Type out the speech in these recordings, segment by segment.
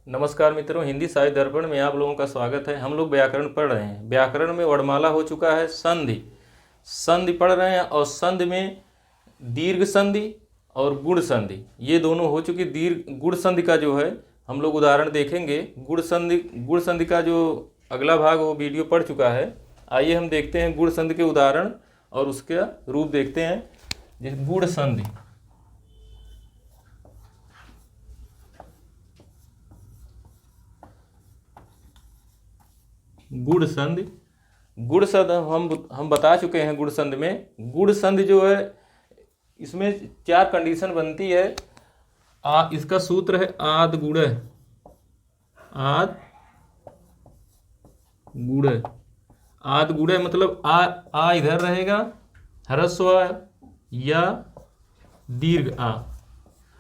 नमस्कार मित्रों, हिंदी साहित्य दर्पण में आप लोगों का स्वागत है। हम लोग व्याकरण पढ़ रहे हैं। व्याकरण में वर्णमाला हो चुका है संधि। संधि पढ़ रहे हैं और संधि में दीर्घ संधि और गुण संधि ये दोनों हो चुकी। दीर्घ गुण संधि का जो है हम लोग उदाहरण देखेंगे। गुण संधि का जो अगला भाग वो वीडियो पढ़ चुका है। आइए हम देखते हैं गुण संधि के उदाहरण और उसका रूप देखते हैं। जैसे गुण संधि, गुण संधि। गुण संधि हम बता चुके हैं। गुण संधि में गुण संधि जो है इसमें 4 कंडीशन बनती है। इसका सूत्र है आद गुण। आद गुण, आद गुण मतलब आ इधर रहेगा, ह्रस्व या दीर्घ आ,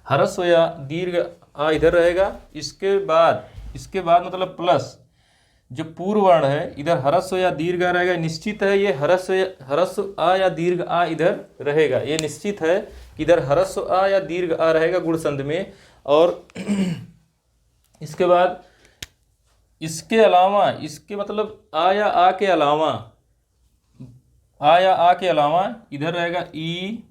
ह्रस्व या दीर्घ आ इधर रहेगा। इसके बाद मतलब प्लस जो पूर्व वर्ण है इधर ह्रस्व या दीर्घ आ रहेगा। निश्चित है ये ह्रस्व आ या दीर्घ आ इधर रहेगा। ये निश्चित है कि इधर ह्रस्व आ या दीर्घ आ रहेगा गुण संधि में। और इसके बाद इसके अलावा, इसके मतलब आ या आ के अलावा इधर रहेगा ई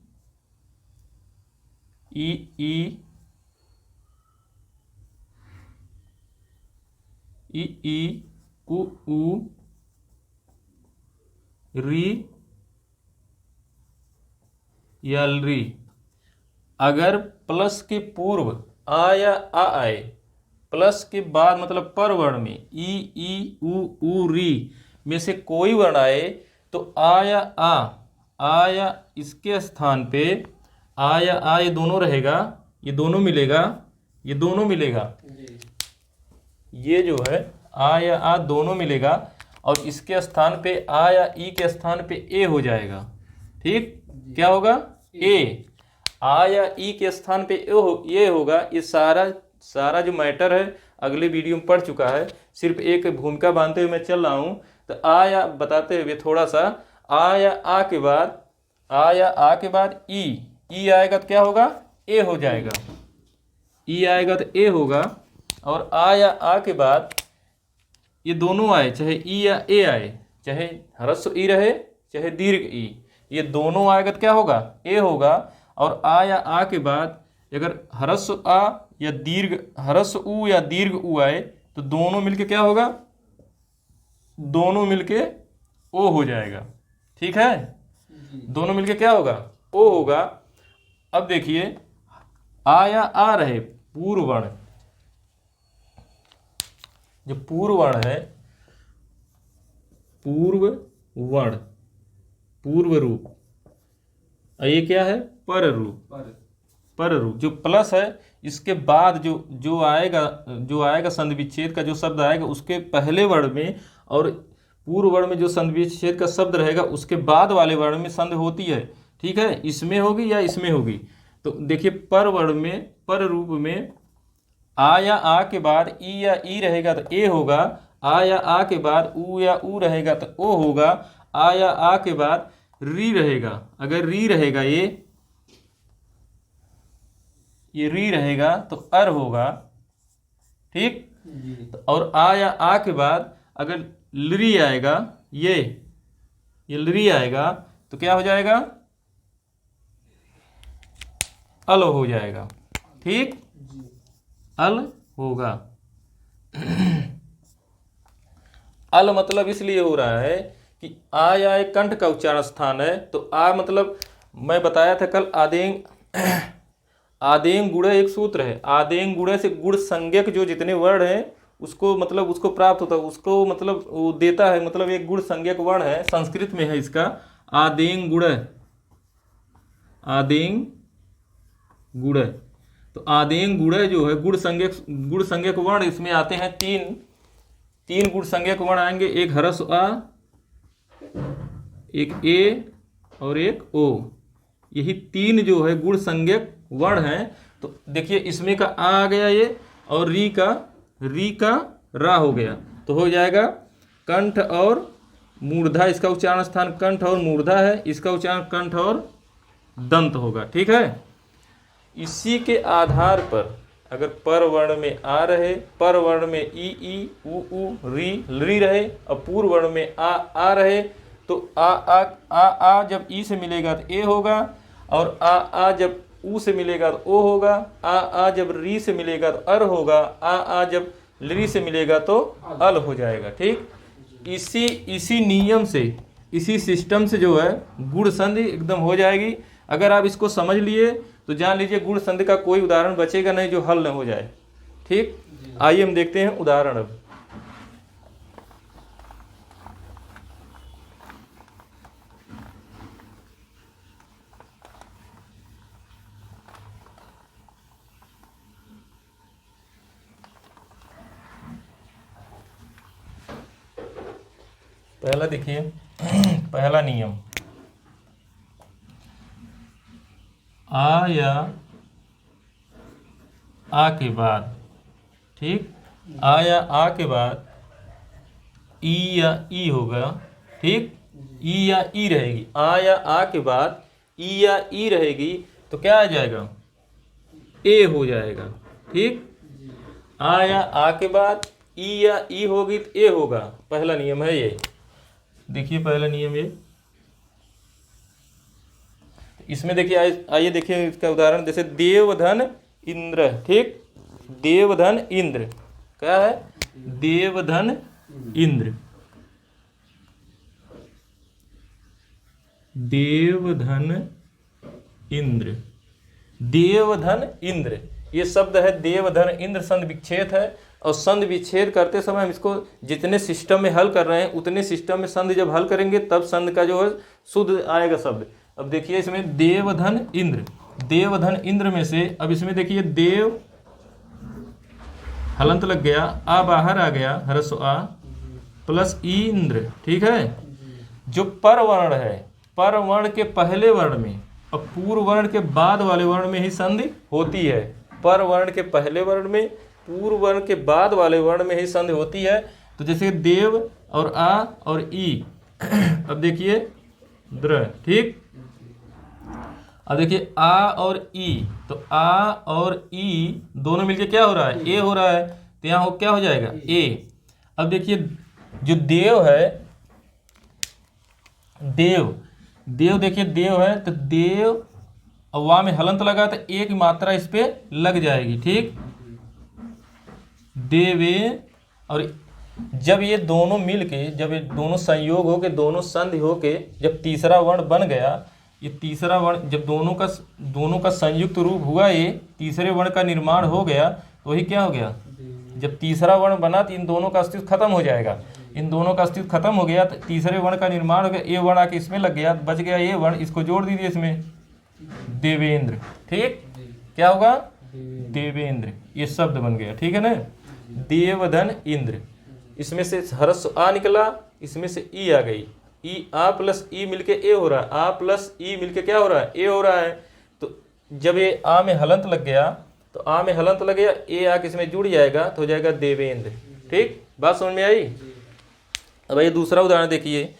उ री या री। अगर प्लस के पूर्व आ या आ आए, प्लस के बाद मतलब पर वर्ण में ई उ री में से कोई वर्ण आए तो आ या इसके स्थान पे आ या आ ये दोनों रहेगा, ये दोनों मिलेगा। ये जो है आ या आ दोनों मिलेगा और इसके स्थान पे आ या ई के स्थान पे ए हो जाएगा। ठीक, क्या होगा? ए। आ या ई के स्थान पे ये होगा। ये सारा जो मैटर है अगले वीडियो में पढ़ चुका है। सिर्फ एक भूमिका बांधते हुए मैं चल रहा हूँ। तो आ या बताते हुए थोड़ा सा, आ या आ के बाद ई आएगा तो क्या होगा? ए हो जाएगा। ई आएगा तो ए होगा। और आ या आ के बाद ये दोनों आए, चाहे ई या ए आए, चाहे ह्रस्व ई रहे चाहे दीर्घ ई, ये दोनों आएगा तो क्या होगा? ए होगा। और आ या आ के बाद अगर ह्रस्व आ या ह्रस्व उ या दीर्घ उ आए तो दोनों मिलके क्या होगा? दोनों मिलके ओ हो जाएगा। ठीक है, दोनों मिलके क्या होगा? ओ होगा। अब देखिए आ या आ रहे पूर्व वर्ण, जो पूर्व वर्ण है, पूर्व रूप, ये क्या है? पर रूप। जो प्लस है इसके बाद जो आएगा संधि विच्छेद का जो शब्द आएगा उसके पहले वर्ण में, और पूर्व वर्ण में जो संधि विच्छेद का शब्द रहेगा उसके बाद वाले वर्ण में संधि होती है। ठीक है, इसमें होगी या इसमें होगी। तो देखिए पर वर्ण में, पर रूप में आ या आ के बाद ई या ई रहेगा तो ए होगा। आ या आ के बाद उ या उ रहेगा तो ओ होगा। आ या आ के बाद री रहेगा, अगर री रहेगा ये री रहेगा तो अर होगा। ठीक, और आ या आ के बाद अगर लरी आएगा, ये लरी आएगा तो क्या हो जाएगा? अल हो जाएगा। ठीक, अल होगा। अल मतलब इसलिए हो रहा है कि आ या एक कंठ का उच्चारण स्थान है। तो आ मतलब मैं बताया था कल, आदेंग गुण एक सूत्र है। आदेंग गुण से गुण संज्ञक जो जितने वर्ण हैं उसको प्राप्त होता है, उसको मतलब वो देता है। मतलब एक गुण संज्ञक वर्ण है, संस्कृत में है इसका आदेंग गुण। तो आदेंग गुण जो है गुण संज्ञक वर्ण, इसमें आते हैं तीन गुण संज्ञक वर्ण आएंगे। एक ह्रस्व आ, एक ए और एक ओ। यही 3 जो है गुण संज्ञक वर्ण हैं। तो देखिए इसमें का आ गया ये, और री का रा हो गया तो हो जाएगा कंठ और मूर्धा। इसका उच्चारण स्थान कंठ और मूर्धा है, इसका उच्चारण कंठ और दंत होगा। ठीक है, इसी के आधार पर अगर पर वर्ण में आ रहे, पर वर्ण में ई उ री ली रहे और पूर्व वर्ण में आ रहे तो आ जब ई से मिलेगा तो ए होगा, और आ जब ऊ से मिलेगा तो ओ होगा, आ जब री से मिलेगा तो अर होगा, आ जब ली से मिलेगा तो अल हो जाएगा। ठीक, इसी नियम से, इसी सिस्टम से जो है गुण संधि एकदम हो जाएगी। अगर आप इसको समझ लिए तो जान लीजिए गुण संधि का कोई उदाहरण बचेगा नहीं जो हल न हो जाए। ठीक, आइए हम देखते हैं उदाहरण। अब पहला देखिए, पहला नियम, आ या आ के बाद, ठीक, आ या आ के बाद ई या ई होगा। ठीक, ई या ई रहेगी, आ या आ के बाद ई या ई रहेगी तो क्या आ जाएगा, ए हो जाएगा। ठीक, आ या आ के बाद ई या ई होगी तो ए होगा। पहला नियम है ये। देखिए पहला नियम ये, इसमें देखिए आइए देखिए इसका उदाहरण, जैसे देवधन इंद्र। ठीक, देवधन इंद्र क्या है, देवधन इंद्र, देवधन इंद्र, देवधन इंद्र, ये शब्द है देवधन इंद्र, संधि विच्छेद है। और संधि विच्छेद करते समय हम इसको जितने सिस्टम में हल कर रहे हैं उतने सिस्टम में संधि जब हल करेंगे तब संधि का जो है शुद्ध आएगा शब्द। अब देखिए इसमें देवधन इंद्र, देवधन इंद्र में से अब इसमें देखिए देव हलंत लग गया, आ बाहर आ गया, ह्रस्व आ प्लस इंद्र। ठीक है, जो पर वर्ण है, पर वर्ण के पहले वर्ण में और पूर्व वर्ण के बाद वाले वर्ण में ही संधि होती है। पर वर्ण के पहले वर्ण में, पूर्व वर्ण के बाद वाले वर्ण में ही संधि होती है। तो जैसे देव और आ और ई, अब देखिए द्र। ठीक, अब देखिए आ और ई, तो आ और ई दोनों मिलके क्या हो रहा है, ए हो रहा है, तो यहाँ क्या हो जाएगा, ए। अब देखिए जो देव है, देव, देव देखिए देव है तो देव, और वहां में हलंत लगा तो एक मात्रा इस पे लग जाएगी। ठीक, देवे, और जब ये दोनों मिलके, जब ये दोनों संयोग हो के, दोनों संधि हो के जब तीसरा वर्ण बन गया, ये तीसरा वर्ण जब दोनों का संयुक्त रूप हुआ, ये तीसरे वर्ण का निर्माण हो गया, तो वही क्या हो गया, जब तीसरा वर्ण बना तो इन दोनों का अस्तित्व खत्म हो जाएगा। इन दोनों का अस्तित्व खत्म हो गया तो तीसरे वर्ण का निर्माण हो गया, ए वर्ण आके इसमें लग गया, बच गया ये वर्ण, इसको जोड़ दीजिए इसमें, देवेंद्र। ठीक, क्या होगा, देवेंद्र, ये शब्द बन गया। ठीक है ना, देवधन इंद्र, इसमें से ह्रस्व आ निकला, इसमें से ई आ गई, ई आ प्लस ई मिलके ए हो रहा है, आ प्लस ई मिलके क्या हो रहा है, ए हो रहा है। तो जब ये आ में हलंत लग गया, तो आ में हलंत लग गया, ए आके इसमें जुड़ जाएगा तो हो जाएगा देवेंद्र। ठीक, बात समझ में आई। अब ये दूसरा उदाहरण देखिए,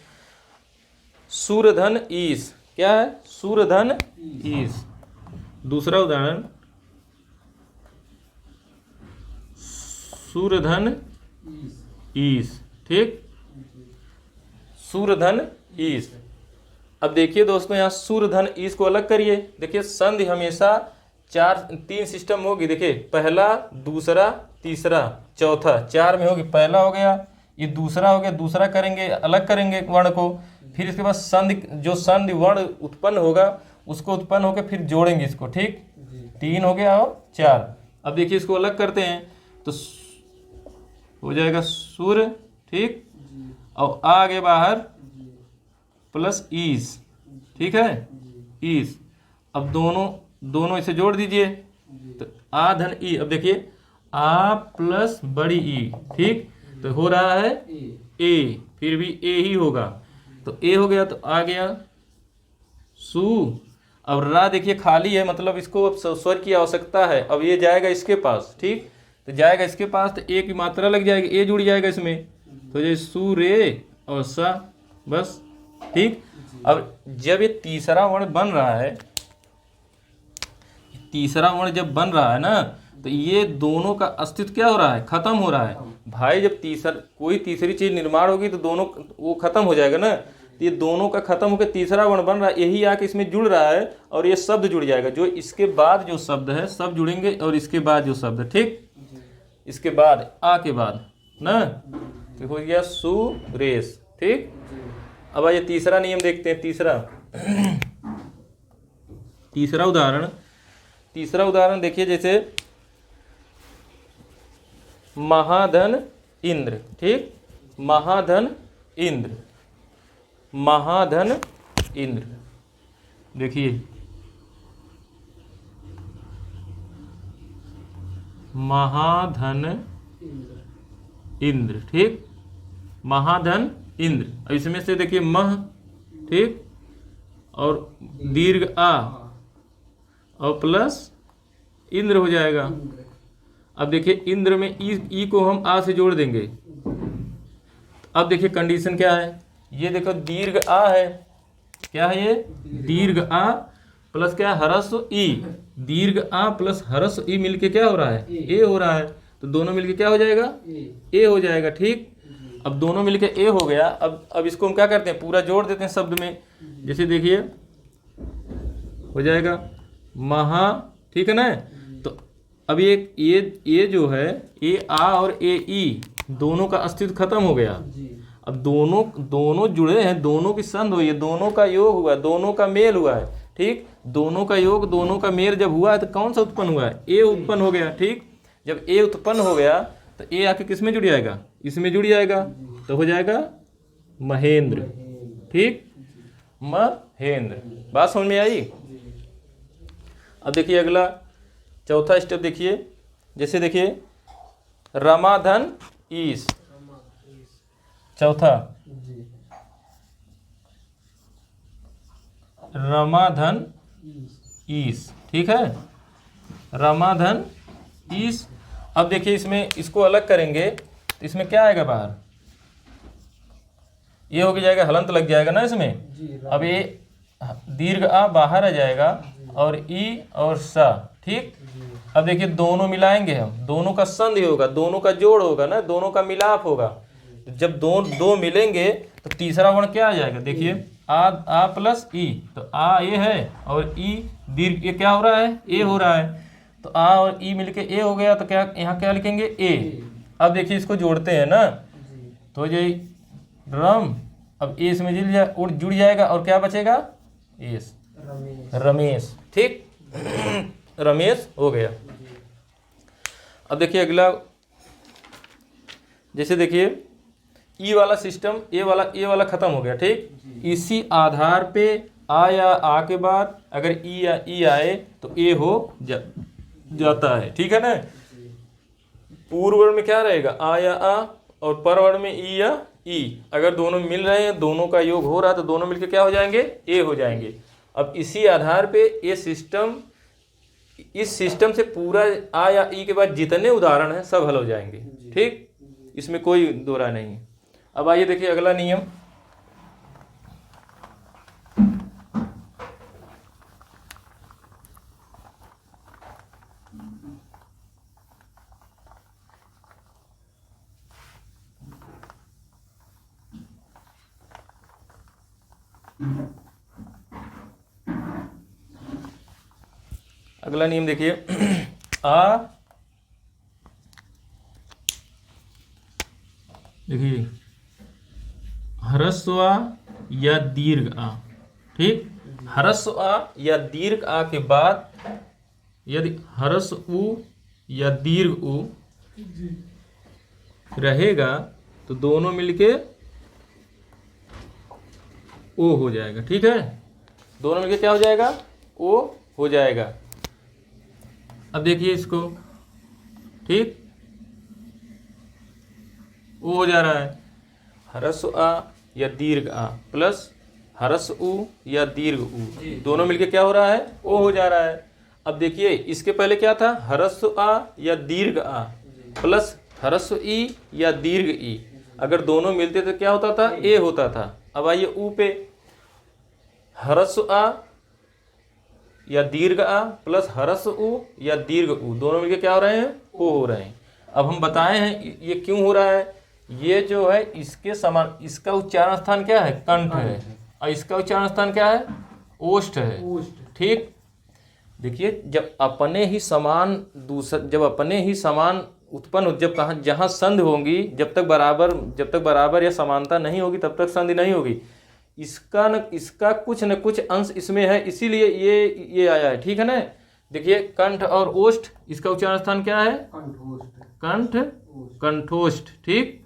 सूरधन ईश, क्या है, सूरधन ईश। दूसरा उदाहरण, सूरधन ईश। ठीक, सूरधन ईश। अब देखिए दोस्तों, यहाँ सूरधन ईश को अलग करिए। देखिए संधि हमेशा तीन सिस्टम होगी। देखिए पहला, दूसरा, तीसरा, चौथा, चार में होगी। पहला हो गया, ये दूसरा हो गया, दूसरा करेंगे, अलग करेंगे वर्ण को, फिर इसके बाद संधि, जो संधि वर्ण उत्पन्न होगा उसको उत्पन्न होकर फिर जोड़ेंगे इसको। ठीक, तीन हो गया और चार। अब देखिए इसको अलग करते हैं तो हो जाएगा सुर। ठीक, और आगे बाहर प्लस ईस। ठीक है, ईस। अब दोनों इसे जोड़ दीजिए तो आ धन ई। अब देखिए आ प्लस बड़ी ई। ठीक, तो हो रहा है ए, फिर भी ए ही होगा, तो ए हो गया, तो आ गया सु। अब रा देखिए खाली है, मतलब इसको अब स्वर की आवश्यकता है। अब ये जाएगा इसके पास। ठीक, तो जाएगा इसके पास तो ए की मात्रा लग जाएगी, ए जुड़ जाएगा इसमें, तो ये सु रे और सा, बस। ठीक, अब जब ये तीसरा वर्ण बन रहा है, तीसरा वर्ण जब बन रहा है ना, तो ये दोनों का अस्तित्व क्या हो रहा है, खत्म हो रहा है भाई। जब कोई तीसरी चीज निर्माण होगी तो दोनों वो खत्म हो जाएगा ना। तो ये दोनों का खत्म होकर तीसरा वर्ण बन रहा है, यही आके इसमें जुड़ रहा है और ये शब्द जुड़ जाएगा। जो इसके बाद जो शब्द है सब जुड़ेंगे और इसके बाद जो शब्द है, ठीक, इसके बाद आ के बाद ना, तो हो गया सुरेश, ठीक। अब आइए तीसरा नियम देखते हैं। तीसरा उदाहरण देखिए, जैसे महाधन इंद्र, ठीक, महाधन इंद्र देखिए, महाधन इंद्र, ठीक, महाधन इंद्र। और इसमें से देखिए मह, ठीक, और दीर्घ आ और प्लस इंद्र हो जाएगा। अब देखिए इंद्र में ई को हम आ से जोड़ देंगे। अब देखिए कंडीशन क्या है, ये देखो दीर्घ आ है, क्या है ये, दीर्घ आ प्लस क्या है, ह्रस्व ई। दीर्घ आ प्लस ह्रस्व ई मिलके क्या हो रहा है, ए हो रहा है। तो दोनों मिलके क्या हो जाएगा, ए हो जाएगा, ठीक। अब दोनों मिलके ए हो गया। अब इसको हम क्या करते हैं, पूरा जोड़ देते हैं शब्द में। जैसे देखिए हो जाएगा महा, ठीक है ना। तो अब ये जो है ए आ और ए ई दोनों का अस्तित्व खत्म हो गया। अब दोनों जुड़े हैं, दोनों की संध हुई है, दोनों का योग हुआ, दोनों का मेल हुआ है, ठीक। दोनों का योग, दोनों का मेल जब हुआ है तो कौन सा उत्पन्न हुआ है, ए उत्पन्न हो गया, ठीक। जब ए उत्पन्न हो गया तो ए आके किस में जुड़ जाएगा, इसमें जुड़ जाएगा, तो हो जाएगा महेंद्र, ठीक, महेंद्र। बात समझ में आई। अब देखिए अगला चौथा स्टेप देखिए, जैसे देखिए रमाधन ईश, चौथा रमाधन ईश, ठीक है, रमाधन ईश। अब देखिए इसमें इसको अलग करेंगे तो इसमें क्या आएगा बाहर, ये हो जाएगा, हलंत लग जाएगा ना इसमें। अब ये दीर्घ आ बाहर आ जाएगा और ई और सा, ठीक। अब देखिए दोनों मिलाएंगे हम, दोनों का संधि होगा, दोनों का जोड़ होगा ना, दोनों का मिलाप होगा। जब दो मिलेंगे तो तीसरा वर्ण क्या आ जाएगा, देखिए आ प्लस ई। तो आ ए है और ई दीर्घ, ये क्या हो रहा है, ए हो रहा है। तो आ और ई मिलके ए हो गया, तो क्या यहाँ क्या लिखेंगे, ए। अब देखिए इसको जोड़ते हैं ना, तो ये रम, अब ए इसमें जुड़ जाएगा और क्या बचेगा, एस, रमेश, ठीक, रमेश हो गया। अब देखिए अगला, जैसे देखिए ई वाला सिस्टम, ए वाला खत्म हो गया, ठीक। इसी आधार पे आ या आ के बाद अगर ई या ई आए तो ए हो जाता है, ठीक है ना। पूर्व वर्ण में क्या रहेगा, आ या आ, और पर वर्ण में ई या ई। अगर दोनों मिल रहे हैं, दोनों का योग हो रहा है, तो दोनों मिलकर क्या हो जाएंगे, ए हो जाएंगे। अब इसी आधार पे ये सिस्टम, इस सिस्टम से पूरा आ या ई के बाद जितने उदाहरण हैं सब हल हो जाएंगे, ठीक, इसमें कोई दो राय नहीं। अब आइए देखिए अगला नियम, अगला नियम देखिए आ, देखिए ह्रस्व आ या दीर्घ आ, ठीक। ह्रस्व आ या दीर्घ आ के बाद यदि ह्रस्व उ या दीर्घ उ रहेगा तो दोनों मिलके ओ हो जाएगा, ठीक है। दोनों मिलके क्या हो जाएगा, ओ हो जाएगा। अब देखिए इसको, ठीक, ओ हो जा रहा है, ह्रस्व आ या दीर्घ आ प्लस ह्रस्व उ या दीर्घ उ, दोनों मिलके क्या हो रहा है, ओ हो जा रहा है। अब देखिए इसके पहले क्या था, ह्रस्व आ या दीर्घ आ प्लस ह्रस्व ई या दीर्घ ई। अगर दोनों मिलते तो क्या होता था, ए होता था। अब आइए ऊ पे, ह्रस्व आ या दीर्घ आ प्लस ह्रस्व उ या दीर्घ उ, दोनों मिलके क्या हो रहे हैं? ओ हो रहे हैं। अब हम बताए हैं ये क्यों हो रहा है। ये जो है इसके समान, इसका उच्चारण स्थान क्या है? कंठ है, और इसका उच्चारण स्थान क्या है? ओष्ठ है। ठीक, देखिए जब अपने ही समान उत्पन्न जब कहाँ जहाँ संधि होंगी, जब तक बराबर या समानता नहीं होगी तब तक संधि नहीं होगी। इसका कुछ न कुछ अंश इसमें है, इसीलिए ये आया है। ठीक है ना। देखिए कंठ और ओष्ठ, इसका उच्चारण स्थान क्या है? कंठ, कंठोष्ठ। ठीक,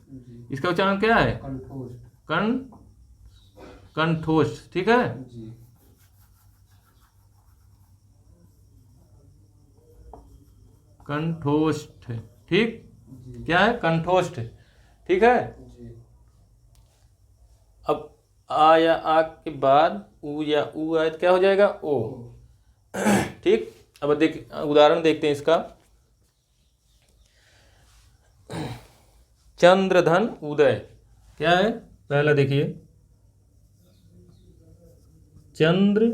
इसका उच्चारण क्या है? कंठोष्ठ। ठीक है। कंठोष्ठ। ठीक, क्या है? कंठोष्ठ। ठीक है। अब आ या आ के बाद उ या उ आए तो क्या हो जाएगा? ओ। ठीक, अब उदाहरण देखते हैं इसका। चंद्रधन उदय, क्या है? पहला देखिए, चंद्र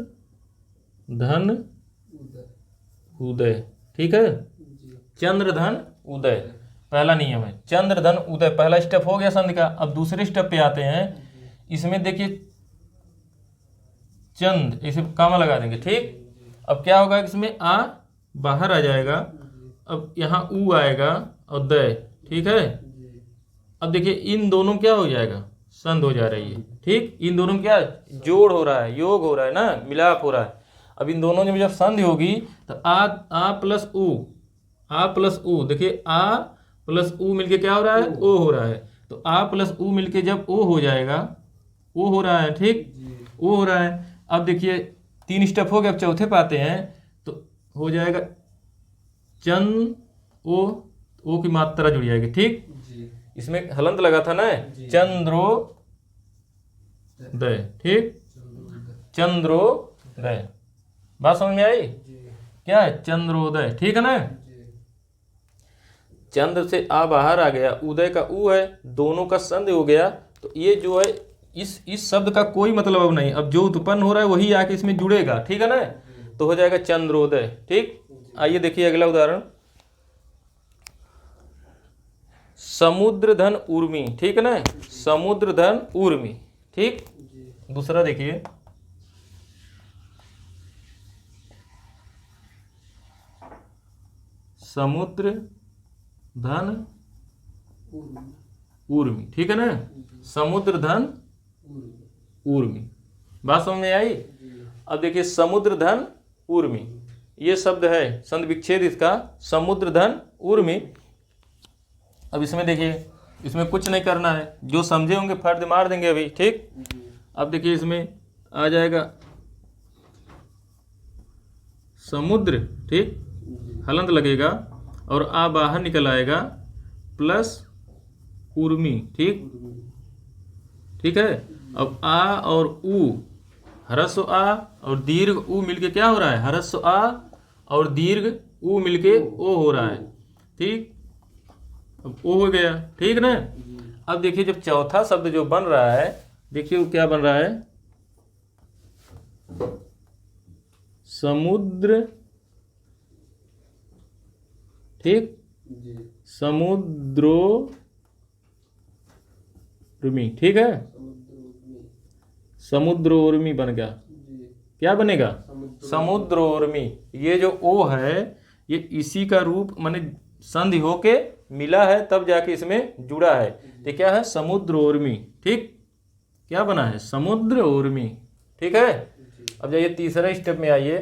धन उदय। ठीक है, चंद्रधन उदय पहला नियम है। चंद्रधन उदय पहला स्टेप हो गया संधि का। अब दूसरे स्टेप पे आते हैं। इसमें देखिए चंद, इसे कामा लगा देंगे। ठीक, अब क्या होगा? इसमें आ बाहर आ जाएगा, अब यहाँ उ आएगा और दय। ठीक है। अब देखिए इन दोनों क्या हो जाएगा? संध हो जा रही है। ठीक, इन दोनों में क्या जोड़ हो रहा है, योग हो रहा है ना, मिलाप हो रहा है। अब इन दोनों में जब संधि होगी तो आ प्लस उ, देखिए आ प्लस उ मिलके क्या हो रहा है? ओ हो रहा है। तो आ प्लस उ मिलके जब ओ हो जाएगा, ओ हो रहा है। ठीक, ओ हो रहा है। अब देखिए 3 स्टेप हो गए, अब चौथे पाते हैं तो हो जाएगा चंद ओ की मात्रा जुड़ जाएगी। ठीक, इसमें हलंत लगा था ना, चंद्रोदय। ठीक, चंद्रोदय, बात समझ में आई? क्या है? चंद्रोदय। ठीक है ना। चंद्र से आ बाहर आ गया, उदय का उ है, दोनों का संधि हो गया। तो ये जो है इस शब्द का कोई मतलब अब नहीं, अब जो उत्पन्न हो रहा है वही आके इसमें जुड़ेगा। ठीक है ना, तो हो जाएगा चंद्रोदय। ठीक, आइए देखिए अगला उदाहरण, समुद्रधन उर्मी। ठीक है ना, समुद्रधन उर्मी। ठीक, दूसरा देखिए, समुद्र धन उर्मी। ठीक है ना, समुद्र धन उर्मी, बात समझ में आई? अब देखिए समुद्र धन उर्मी, ये शब्द है संधि विच्छेद इसका, समुद्र धन उर्मी। अब इसमें देखिए, इसमें कुछ नहीं करना है, जो समझे होंगे फर्द मार देंगे अभी। ठीक, अब देखिए इसमें आ जाएगा समुद्र। ठीक, हलंत लगेगा और आ बाहर निकल आएगा प्लस उर्मी। ठीक, ठीक है। अब आ और उ, ह्रस्व आ और दीर्घ उ मिलके क्या हो रहा है? ह्रस्व आ और दीर्घ उ मिलके ओ हो रहा है। ठीक, अब ओ हो गया। ठीक ना। अब देखिए जब चौथा शब्द जो बन रहा है, देखिए वो क्या बन रहा है? समुद्र। ठीक, समुद्रोर्मी। ठीक है, समुद्रोर्मी बन गया। क्या बनेगा? समुद्रोर्मी। ये जो ओ है ये इसी का रूप माने संधि होके मिला है, तब जाके इसमें जुड़ा है। तो क्या है? समुद्रोर्मी। ठीक, क्या बना है? समुद्रोर्मी। ठीक है। अब जाइए तीसरा स्टेप में आइए।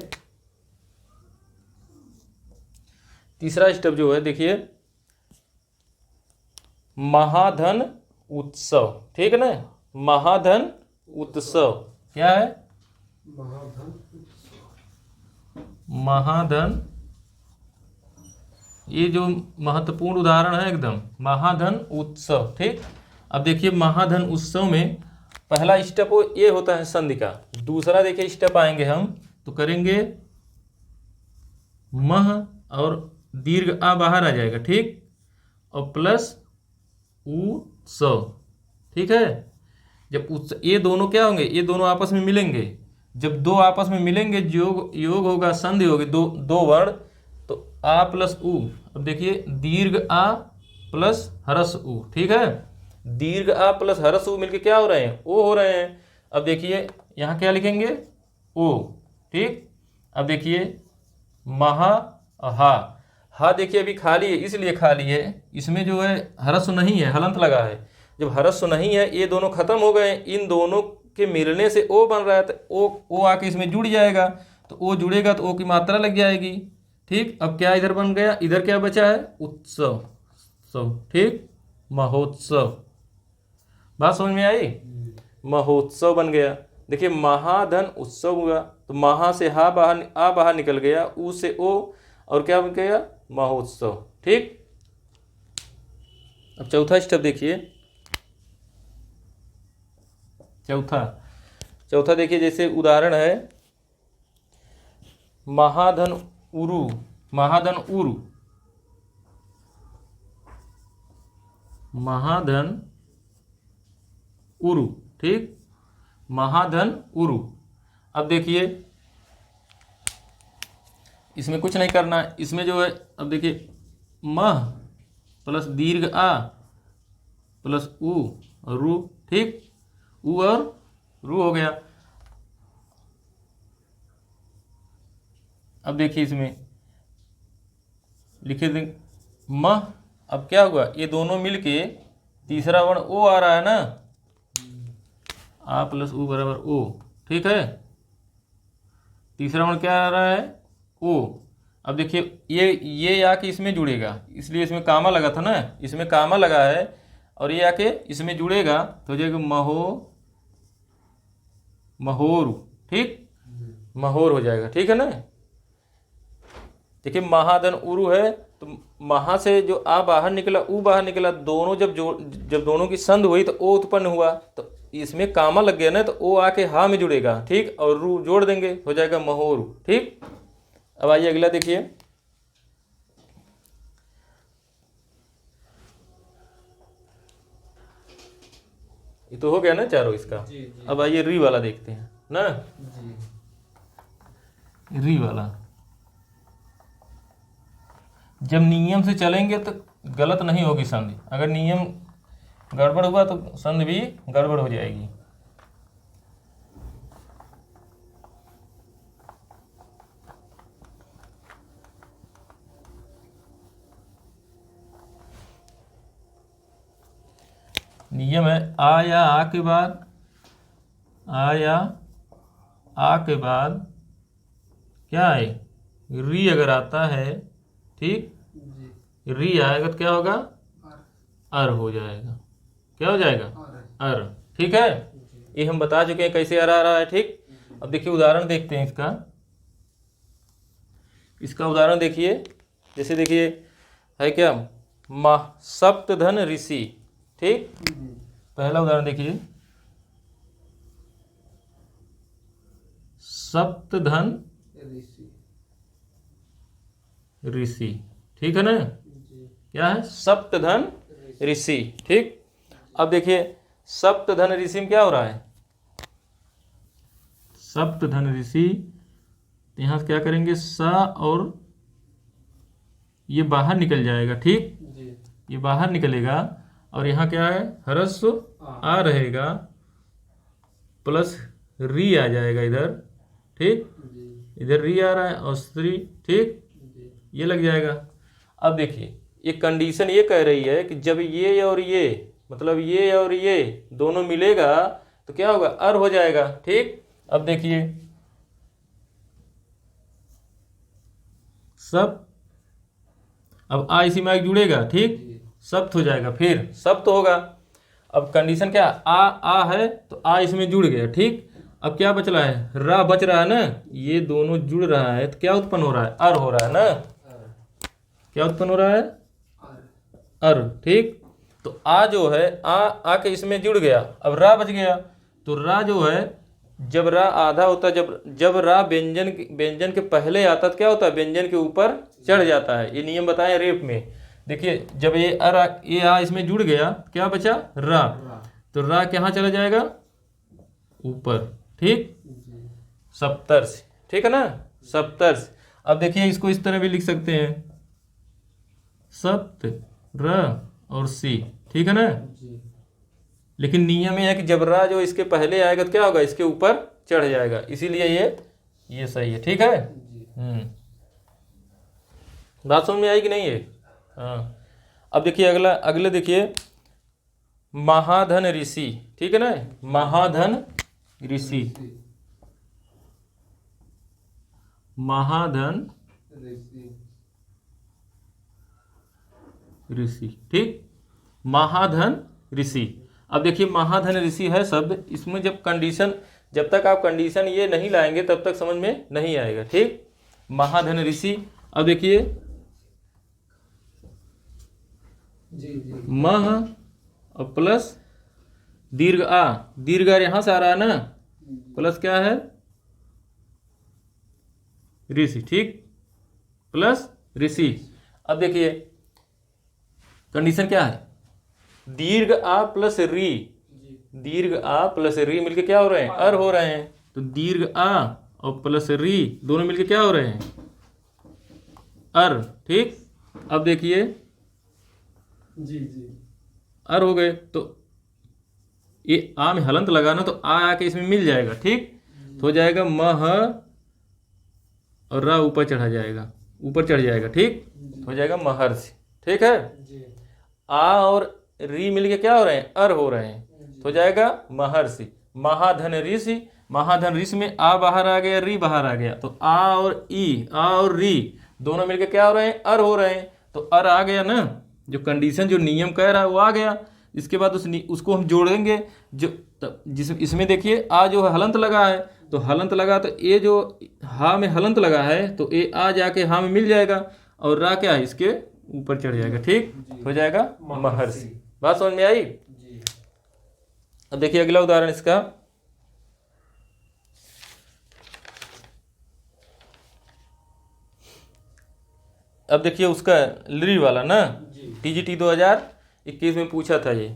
तीसरा स्टेप जो है देखिए, महाधन उत्सव। ठीक है ना, महाधन उत्सव क्या है? महाधन, ये जो महत्वपूर्ण उदाहरण है एकदम, महाधन उत्सव। ठीक, अब देखिए महाधन उत्सव में पहला स्टेप ये होता है संधि का। दूसरा देखिए स्टेप आएंगे हम तो करेंगे मह और दीर्घ आ बाहर आ जाएगा। ठीक, और प्लस उत्सव। ठीक है, जब ये दोनों क्या होंगे? ये दोनों आपस में मिलेंगे जब दो आपस में मिलेंगे, योग योग होगा, संधि होगी, दो दो वर्ण, तो आ प्लस उ। अब देखिए दीर्घ आ प्लस हरस उ, ठीक है। दीर्घ आ प्लस हरस उ मिलके क्या हो रहे हैं, ओ हो रहे हैं। अब देखिए यहाँ क्या लिखेंगे, ओ, ठीक। अब देखिए महा हा, हा देखिए अभी खाली है, इसलिए खाली है, इसमें जो है हरस्व नहीं है, हलंत लगा है। जब हरस्व नहीं है, ये दोनों खत्म हो गए, इन दोनों के मिलने से ओ बन रहा है, तो ओ आके इसमें जुड़ जाएगा, तो ओ जुड़ेगा तो ओ की मात्रा लग जाएगी, ठीक। अब क्या इधर बन गया, इधर क्या बचा है, उत्सव, उत्सव, ठीक, महोत्सव। बात समझ में आई, महोत्सव बन गया। देखिए महाधन उत्सव हुआ, तो महा से हा बाहर, आ बाहर निकल गया, ऊ से ओ, और क्या बन गया, महोत्सव, ठीक। अब चौथा स्टेप देखिए, चौथा देखिए, जैसे उदाहरण है महाधन उरु, महाधन उरु, महाधन उरु, ठीक, महाधन उरु। अब देखिए इसमें कुछ नहीं करना है, इसमें जो है, अब देखिए मह प्लस दीर्घ आ प्लस उ और रू, ठीक, उ और रू हो गया। अब देखिए इसमें लिखे दें मह, अब क्या हुआ, ये दोनों मिलके तीसरा वर्ण ओ आ रहा है ना, आ प्लस उ बराबर ओ, ठीक है। तीसरा वर्ण क्या आ रहा है, ओ। अब देखिए ये आके इसमें जुड़ेगा, इसलिए इसमें कामा लगा था ना, इसमें कामा लगा है, और ये आके इसमें जुड़ेगा तो हो जाएगा महोर, ठीक, महोर हो जाएगा, ठीक है ना। देखिए महाधन उरु है, तो महा से जो आ बाहर निकला, ऊ बाहर निकला, दोनों जब दोनों की संधि हुई तो ओ उत्पन्न हुआ, तो इसमें कामा लग गया ना, तो ओ आके हा में जुड़ेगा, ठीक, और रू जोड़ देंगे, हो जाएगा महोर, ठीक। अब आइए अगला देखिए, ये तो हो गया ना चारों इसका। जी। अब आइए री वाला देखते हैं ना, जी। री वाला जब नियम से चलेंगे तो गलत नहीं होगी संधि, अगर नियम गड़बड़ हुआ तो संधि भी गड़बड़ हो जाएगी। नियम है आ या आ के बाद, आ या आ के बाद क्या है, री अगर आता है, ठीक, री आएगा तो क्या होगा, अर हो जाएगा, क्या हो जाएगा, अर, ठीक है। ये हम बता चुके हैं कैसे अर आ रहा है, ठीक। अब देखिए उदाहरण देखते हैं इसका उदाहरण देखिए, जैसे देखिए है क्या, सप्तधन ऋषि, ठीक। पहला उदाहरण देखिए, सप्तधन ऋषि, ठीक है ना, क्या है, सप्तधन ऋषि, ठीक। अब देखिए सप्तधन ऋषि में क्या हो रहा है, सप्तधन ऋषि, यहां से क्या करेंगे, सा और ये बाहर निकल जाएगा, ठीक, ये बाहर निकलेगा, और यहाँ क्या है, हरस्व आ रहेगा, प्लस री आ जाएगा इधर, ठीक, इधर री आ रहा है और स्त्री, ठीक, ये लग जाएगा। अब देखिए ये कंडीशन ये कह रही है कि जब ये और ये, मतलब ये और ये दोनों मिलेगा तो क्या होगा, अर हो जाएगा, ठीक। अब देखिए सब, अब आ इसी में जुड़ेगा, ठीक, सप्त हो जाएगा, फिर सप्त होगा। अब कंडीशन क्या, आ है तो आ इसमें जुड़ गया, ठीक। अब क्या बच रहा है, रा बच रहा है ना, ये दोनों जुड़ रहा है तो क्या उत्पन्न हो रहा है, अर हो रहा है ना, क्या उत्पन्न हो रहा है, अर, ठीक। तो आ जो है, आ के इसमें जुड़ गया, अब रा बच गया, तो रा जो है, जब रा आधा होता है, जब रा व्यंजन के पहले आता तो क्या होता है, व्यंजन के ऊपर चढ़ जाता है, ये नियम बताया रेप में। देखिए जब ये आ इसमें जुड़ गया, क्या बचा, रा, तो रा कहाँ चला जाएगा, ऊपर, ठीक। सप्तर्षि, ठीक है ना, सप्तर्षि। अब देखिए इसको इस तरह भी लिख सकते हैं, सप्त र और सी, ठीक है ना। लेकिन नियम ये है कि जब रा जो इसके पहले आएगा तो क्या होगा, इसके ऊपर चढ़ जाएगा, इसीलिए ये सही है, ठीक है। बात समझ में आई कि नहीं है? हाँ। अब देखिए अगले देखिए महाधन ऋषि, ठीक है ना, महाधन ऋषि, महाधन ऋषि, ठीक, महाधन ऋषि। अब देखिए महाधन ऋषि है शब्द, इसमें जब तक आप कंडीशन ये नहीं लाएंगे तब तक समझ में नहीं आएगा, ठीक। महाधन ऋषि। अब देखिए मह और प्लस दीर्घ आ यहां से आ रहा है ना, प्लस क्या है ऋषि, ठीक, प्लस ऋषि। अब देखिए कंडीशन क्या है, दीर्घ आ प्लस री, दीर्घ आ प्लस री मिलके क्या हो रहे हैं, अर हो रहे हैं। तो दीर्घ आ और प्लस री दोनों मिलके क्या हो रहे हैं, अर, ठीक। अब देखिए अर हो गए, तो ये आ में हलंत लगाना तो आ आके इसमें मिल जाएगा, ठीक। तो हो जाएगा मह और रा ऊपर चढ़ जाएगा, ठीक, हो जाएगा महर्षि, ठीक है। आ और री मिलके क्या हो रहे हैं, अर हो रहे हैं, तो हो जाएगा महर्षि। महाधन ऋषि में आ बाहर आ गया, री बाहर आ गया, तो आ और री दोनों मिलके क्या हो रहे हैं, अर हो रहे हैं, तो अर आ गया ना, जो कंडीशन जो नियम कह रहा है वो आ गया। इसके बाद उसको हम जोड़ेंगे, इसमें देखिए आ जो है हलंत लगा है, तो हलंत लगा तो ए जो हा में हलंत लगा है तो ए आ जाके हा में मिल जाएगा, और रा क्या है इसके ऊपर चढ़ जाएगा, ठीक, हो जाएगा महर्षि। बात समझ में आई? अब देखिए अगला उदाहरण इसका, अब देखिए उसका लरी वाला ना, टीजीटी 2021 में पूछा था ये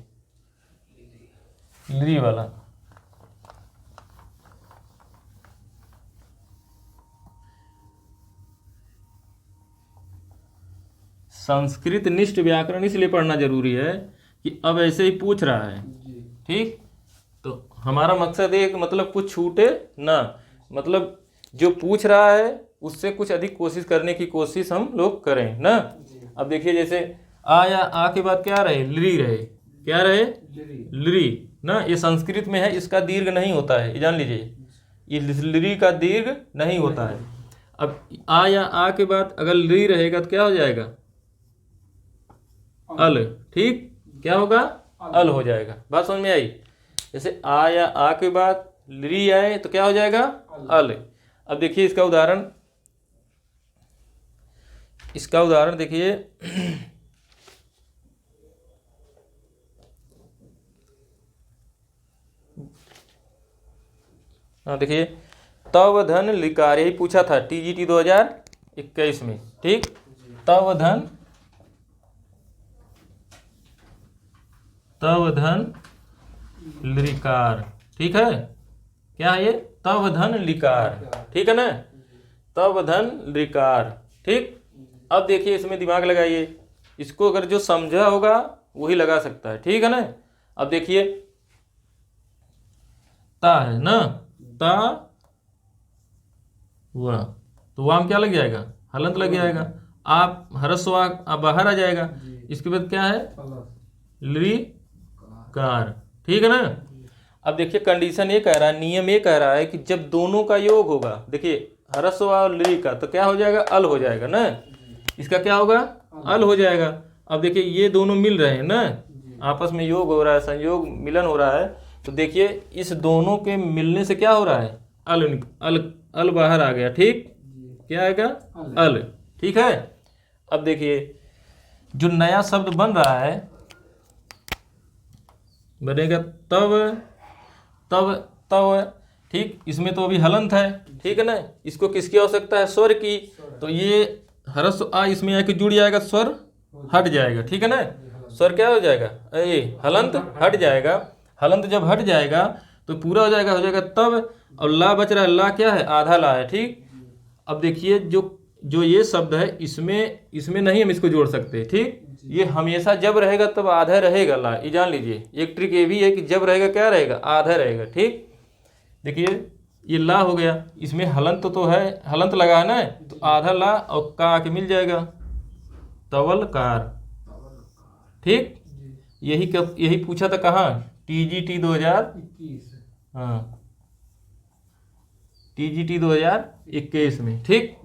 लरी वाला। संस्कृत निष्ठ व्याकरण इसलिए पढ़ना जरूरी है कि अब ऐसे ही पूछ रहा है, ठीक। तो हमारा मकसद है कि मतलब कुछ छूटे ना, मतलब जो पूछ रहा है उससे कुछ अधिक कोशिश करने की कोशिश हम लोग करें ना। अब देखिए जैसे आ या आ के बाद क्या रहे, लरी रहे, क्या रहे, लरी ना। ये संस्कृत में है, इसका दीर्घ नहीं होता है, ये जान लीजिए, ये लरी का दीर्घ नहीं होता है। अब आ या आ के बाद अगर लरी रहेगा तो क्या हो जाएगा, अल, ठीक, क्या होगा, अल हो जाएगा। बात समझ में आई? जैसे आ या आ के बाद लरी आए तो क्या हो जाएगा, अल। अब देखिए इसका उदाहरण देखिए, हाँ देखिए तव धन लिकार, यही पूछा था टीजीटी 2021 में, ठीक। तव धन लिकार, ठीक है, क्या है ये, तव धन लिकार, ठीक है ना, तव धन लिकार, ठीक। अब देखिए इसमें दिमाग लगाइए, इसको अगर जो समझा होगा वही लगा सकता है, ठीक है ना। अब देखिए ता है ना, ता व, तो वाम क्या लग जाएगा, हलंत लग जाएगा, आप हरस्व आप बाहर आ जाएगा, इसके बाद क्या है, लरी कार, ठीक है ना। अब देखिए कंडीशन ये कह रहा है, नियम ये कह रहा है कि जब दोनों का योग होगा, देखिए हरस्व और लरी का, तो क्या हो जाएगा, अल हो जाएगा ना, इसका क्या होगा, अल हो जाएगा। अब देखिए ये दोनों मिल रहे हैं ना, आपस में योग हो रहा है, संयोग मिलन हो रहा है, तो देखिए इस दोनों के मिलने से क्या हो रहा है, अल बाहर आ गया, ठीक, क्या आएगा, अल, ठीक है। अब देखिए जो नया शब्द बन रहा है बनेगा तव, ठीक, इसमें तो अभी हलंत है, ठीक है ना, इसको किसकी आवश्यकता है, स्वर की, तो ये हरस्व आ इसमें आके जुड़ जाएगा, स्वर हट जाएगा, ठीक है ना, स्वर क्या हो जाएगा, ये हलंत हट जाएगा। हलंत जब हट जाएगा तो पूरा हो जाएगा तब, और ला बच रहा है, ला क्या है, आधा ला है, ठीक। अब देखिए जो ये शब्द है इसमें नहीं हम इसको जोड़ सकते, ठीक। ये हमेशा जब रहेगा तब आधा रहेगा ला, ये जान लीजिए। एक ट्रिक ये भी है कि जब रहेगा क्या रहेगा, आधा रहेगा, ठीक। देखिए ये ला हो गया, इसमें हलंत तो है, हलंत लगा है ना, तो आधा ला और का आके मिल जाएगा, तवलकार, ठीक। यही पूछा था कहाँ, TGT 2021, हाँ TGT 2021 में, ठीक।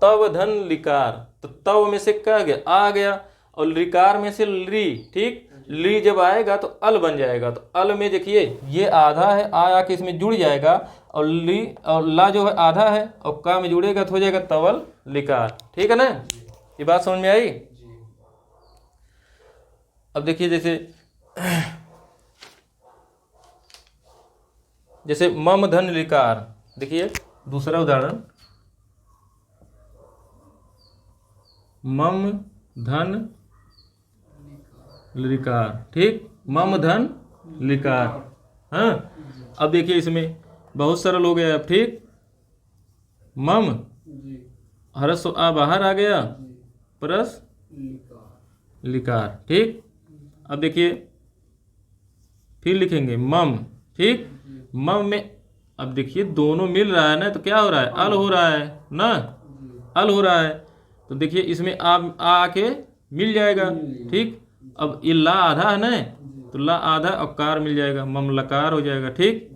तव धन लिकार, तो तव में से क्या गया, आ गया, और लिकार में से ली, ठीक। ली जब आएगा तो अल बन जाएगा, तो अल में देखिए ये आधा है, आ आके इसमें जुड़ जाएगा, और ली और ला जो है आधा है, और का में जुड़ेगा तो हो जाएगा तवल लिकार, ठीक है ना। ये बात समझ में आई। अब देखिए जैसे मम धन लिकार, देखिए दूसरा उदाहरण, मम धन लिकार, ठीक। मम धन लिकार, हाँ। अब देखिए इसमें बहुत सरल हो गया अब, ठीक। मम हरस आ बाहर आ गया, परस लिकार, ठीक। अब देखिए फिर लिखेंगे मम, ठीक। मम में अब देखिए दोनों मिल रहा है ना, तो क्या हो रहा है, अल हो रहा है ना, अल हो रहा है, तो देखिए इसमें आ आके मिल जाएगा, ठीक। अब ये ला आधा है ना, तो ला आधा और कार मिल जाएगा, ममलकार हो जाएगा, ठीक।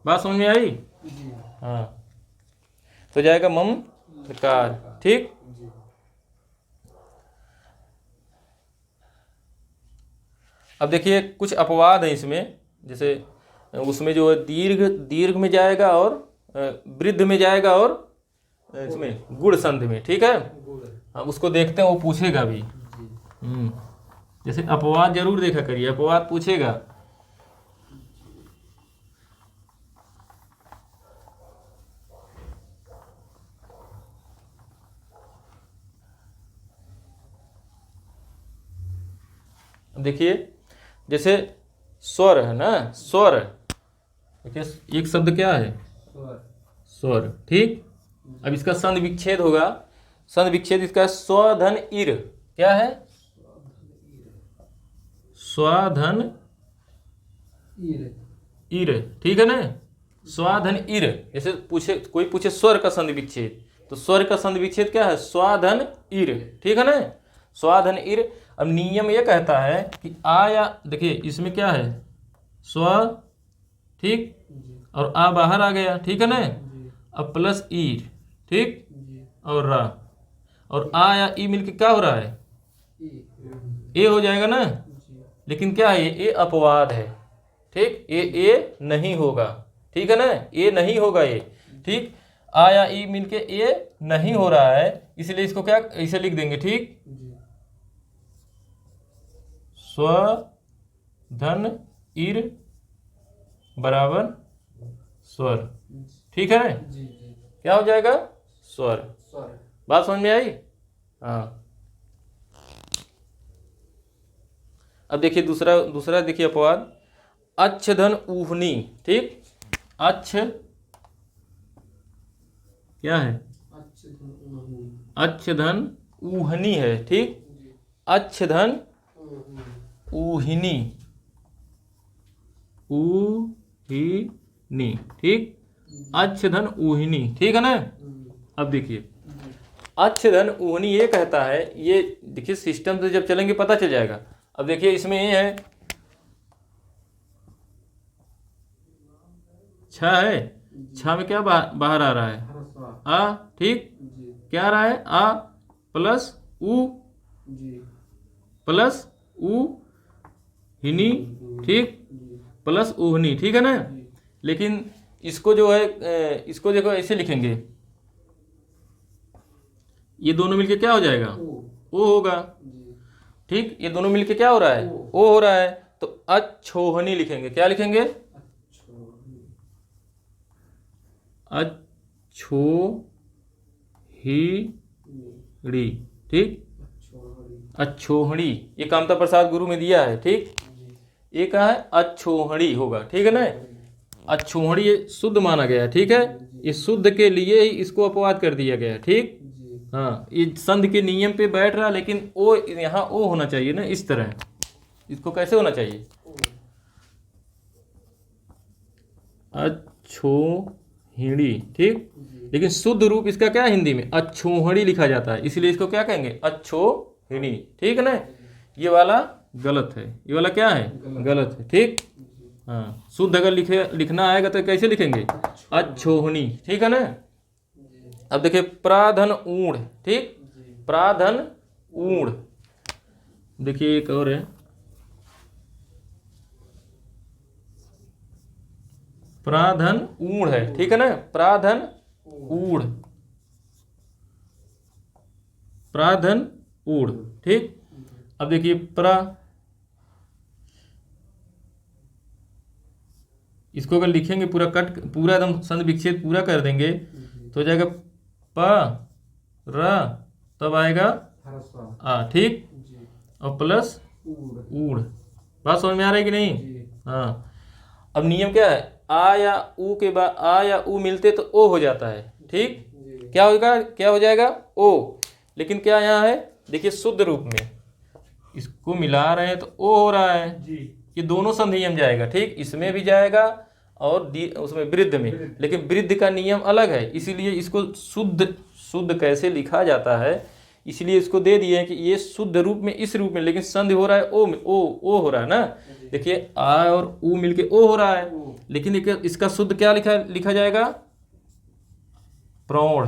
बात समझ में आई, हाँ, तो जाएगा ममलकार, ठीक। अब देखिए कुछ अपवाद है इसमें, जैसे उसमें जो है दीर्घ में जाएगा, और वृद्ध में जाएगा, और इसमें गुण संधि में, ठीक है। हाँ, उसको देखते हैं, वो पूछेगा भी। जैसे अपवाद जरूर देखा करिए, अपवाद पूछेगा। देखिए जैसे स्वर है ना, स्वर, देखिए एक शब्द क्या है, स्वर, ठीक। अब इसका संध विच्छेद होगा, संध विच्छेद इसका स्वधन इर, क्या है, स्वाधन इर, ठीक है ना, स्वाधन इर। जैसे कोई पूछे स्वर का संधि विच्छेद, तो स्वर का संधि विच्छेद क्या है, स्वाधन इर, ठीक है ना, स्वाधन इर। अब नियम ये कहता है कि आ या, देखिए इसमें क्या है, स्व, ठीक, और आ बाहर आ गया, ठीक है ना, अब प्लस ईर, ठीक, और रा, और आ या ई मिलके क्या हो रहा है, ए हो जाएगा ना। लेकिन क्या है, ये अपवाद है, ठीक, ये नहीं होगा, ठीक है ना, ये नहीं होगा ये, ठीक। आ या ई मिलके ये नहीं हो रहा है, इसलिए इसको क्या इसे लिख देंगे, ठीक, स्व धन इर बराबर स्वर, ठीक है, क्या हो जाएगा, स्वर। बात समझ में आई, हाँ। अब देखिए दूसरा देखिए अपवाद, अच्छ धन ऊहनी, ठीक। अच्छ क्या है, अच्छ धन ऊहनी है, ठीक। अच्छ धन ऊहिनी, ऊहिनी, ठीक। अच्छ धन ऊहिनी, ठीक है ना। अब देखिए अच्छ धन ऊहनी ये कहता है, ये देखिए सिस्टम से जब चलेंगे पता चल जाएगा। अब देखिए इसमें ये है, छ है, छ में क्या बाहर आ रहा है, आ, ठीक। क्या आ रहा है, आ प्लस ऊ, प्लस ऊ हिनी, ठीक, प्लस ऊहनी, ठीक है ना। लेकिन इसको जो है, इसको देखो ऐसे लिखेंगे, ये दोनों मिलके क्या हो जाएगा, ओ होगा, ठीक। ये दोनों मिलके क्या हो रहा है, ओ हो रहा है, तो अच्छोहनी लिखेंगे, क्या लिखेंगे, अच्छोहिड़ी, ठीक, अच्छोहड़ी, ये कामता प्रसाद गुरु में दिया है, ठीक। ये कहा है अच्छोहड़ी होगा, ठीक है ना। अछोहड़ी ये शुद्ध माना गया है, ठीक है। ये शुद्ध के लिए ही इसको अपवाद कर दिया गया है, ठीक। हाँ, ये संधि के नियम पे बैठ रहा, लेकिन ओ यहाँ ओ होना चाहिए ना, इस तरह। इसको कैसे होना चाहिए? अछोहिणी, ठीक। लेकिन शुद्ध रूप इसका क्या है हिंदी में? अछोहड़ी लिखा जाता है, इसलिए इसको क्या कहेंगे? अछोहिणी, ठीक है ना। ये वाला गलत है, ये वाला क्या है? गलत है, ठीक। हाँ, शुद्ध अगर लिखना आएगा तो कैसे लिखेंगे? अछोहनी, ठीक है ना। अब देखिए प्राधन ऊढ़, ठीक। प्राधन ऊढ़, देखिए एक और है, प्राधन ऊढ़ है, ठीक है ना। प्राधन ऊढ़, प्राधन ऊढ़, ठीक। अब देखिए इसको अगर लिखेंगे पूरा पूरा एकदम संधि विच्छेद पूरा कर देंगे तो हो जाएगा प र, तब आएगा आ, ठीक। और प्लस ऊढ़। बात समझ में आ रही है कि नहीं? हाँ। अब नियम क्या है? आ या ऊ के बाद आ या ऊ मिलते तो ओ हो जाता है, ठीक। क्या होगा? क्या हो जाएगा? ओ। लेकिन क्या यहाँ है? देखिए शुद्ध रूप में इसको मिला रहे हैं तो ओ हो रहा है, ये दोनों संधियम जाएगा, ठीक। इसमें भी जाएगा और उसमें वृद्ध में, लेकिन वृद्ध का नियम अलग है, इसीलिए इसको शुद्ध कैसे लिखा जाता है, इसलिए इसको दे दिए हैं कि ये शुद्ध रूप में, इस रूप में, लेकिन संधि हो रहा है ओ में, ओ हो रहा है ना। देखिए आ और ऊ मिलके ओ हो रहा है, लेकिन इसका शुद्ध क्या लिखा जाएगा? प्रौढ़,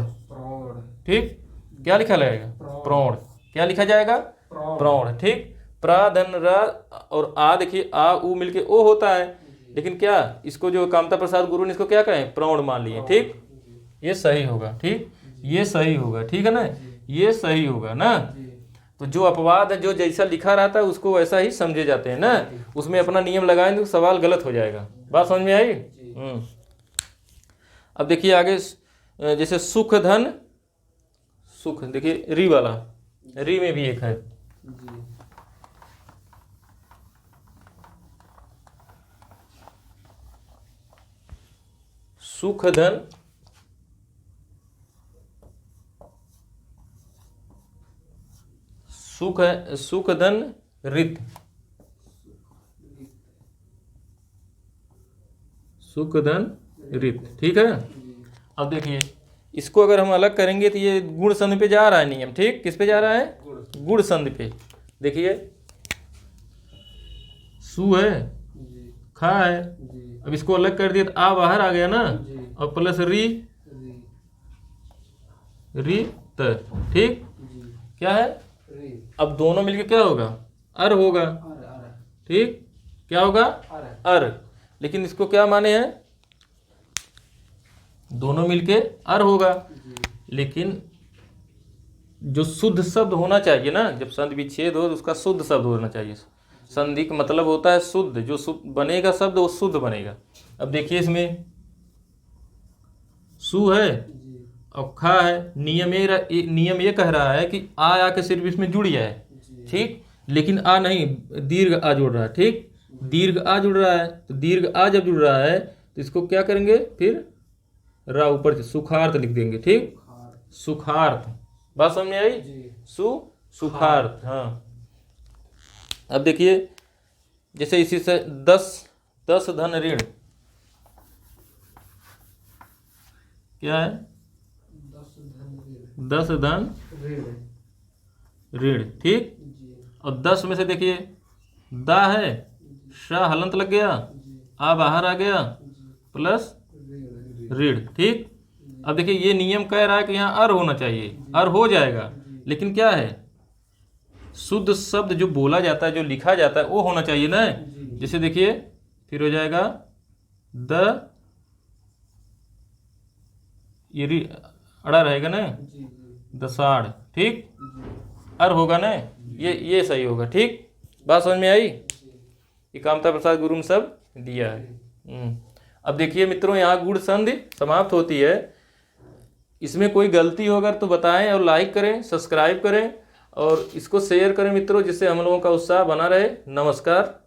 ठीक। क्या लिखा जाएगा? प्रौढ़। क्या लिखा जाएगा? प्रौढ़, ठीक। प्राधन र और आ, देखिए आ ऊ मिलके ओ होता है, लेकिन क्या इसको जो कामता प्रसाद गुरु ने इसको क्या कहें? प्रौढ़ मान लिए, ठीक। ये सही होगा, ठीक। ये सही होगा, ठीक है ना। ये सही होगा ना। तो जो अपवाद है, जो जैसा लिखा रहता है उसको वैसा ही समझे जाते हैं ना, उसमें अपना नियम लगाएंगे तो सवाल गलत हो जाएगा। बात समझ में आई? अब देखिए आगे, जैसे सुख धन सुख, देखिए री वाला, री में भी एक है, सुख धन सुख धन रित, सुख धन रित, ठीक है। अब देखिए इसको अगर हम अलग करेंगे तो ये गुण संधि पे जा रहा है नियम, ठीक। किस पे जा रहा है? गुण संधि पे। देखिए सु है, खा है, अब इसको अलग कर दिया तो आ बाहर आ गया ना, और प्लस री त, ठीक। क्या है? अब दोनों मिलके क्या होगा? अर होगा, ठीक। क्या होगा? अर। लेकिन इसको क्या माने हैं? दोनों मिलके अर होगा, लेकिन जो शुद्ध शब्द होना चाहिए ना, जब संधि विच्छेद हो तो उसका शुद्ध शब्द होना चाहिए। संधि का मतलब होता है शुद्ध, जो बनेगा शब्द वो शुद्ध बनेगा। अब देखिए इसमें सु है और खा है, नियम ये कह रहा है कि आ के सिर्फ इसमें जुड़ जाए, ठीक। लेकिन आ नहीं, दीर्घ आ जुड़ रहा है, ठीक। दीर्घ आ जुड़ रहा है, तो दीर्घ आ जब जुड़ रहा है तो इसको क्या करेंगे? फिर रा ऊपर से सुखार्थ लिख देंगे, ठीक। सुखार्थ। बात समझ में आई? सुखार्थ, हाँ। अब देखिए जैसे इसी से 10 धन ऋण, क्या है? 10 धन ऋण, ठीक। और 10 में से देखिए दा है, श हलंत लग गया, आ बाहर आ गया, प्लस ऋण, ठीक। अब देखिए ये नियम कह रहा है कि यहाँ अर होना चाहिए, अर हो जाएगा, लेकिन क्या है? शुद्ध शब्द जो बोला जाता है, जो लिखा जाता है वो होना चाहिए ना। जैसे देखिए फिर हो जाएगा द, ये अड़ा रहेगा ना, दसाड़, ठीक। अर होगा ना, ये सही होगा, ठीक। बात समझ में आई? ये कामता प्रसाद गुरु ने सब दिया है। अब देखिए मित्रों, यहाँ गुण संधि समाप्त होती है। इसमें कोई गलती हो अगर तो बताएं, और लाइक करें, सब्सक्राइब करें और इसको शेयर करें मित्रों, जिससे हम लोगों का उत्साह बना रहे। नमस्कार।